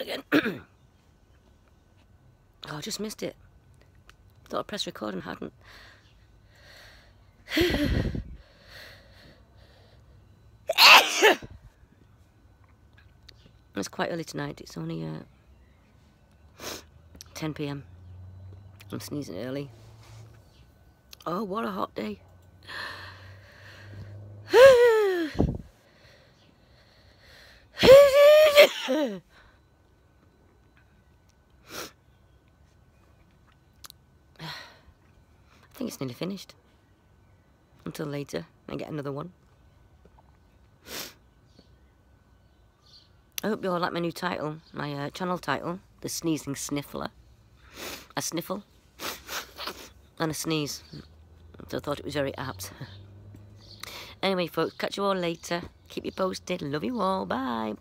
again. Oh, I just missed it. Thought I pressed record and hadn't. It's quite early tonight. It's only 10 PM. I'm sneezing early. Oh, what a hot day. I think it's nearly finished. Until later, I get another one. I hope you all like my new title, my channel title, The Sneezing Sniffler. A sniffle and a sneeze. So I thought it was very apt. Anyway, folks, catch you all later. Keep you posted. Love you all. Bye.